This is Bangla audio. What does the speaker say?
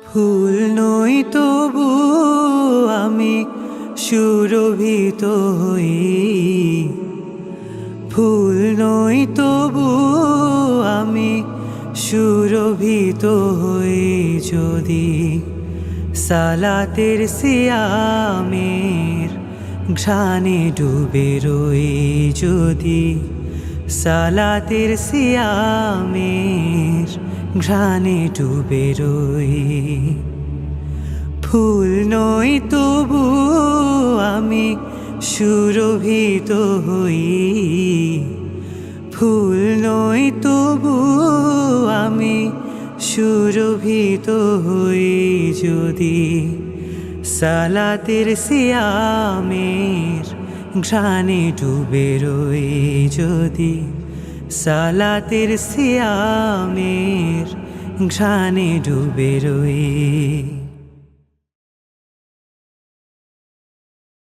ফুল নই তবু আমি সুরভিত হই, ফুল নই তবু আমি সুরভিত হই। যদি সালাতের সিয়ামের ঘ্রাণে ডুবে রই, যদি সালাতের সিয়ামের ঘ্রাণে ডুবে রই। ফুল নই তবু আমি সুরভিত হই, ফুল নই তবু আমি সুরভিত হই। যদি সালাতের সিয়ামের ঘ্রাণে ডুবে রই, যদি সালাতের সিয়ামের ঘ্রাণে ডুবে রই।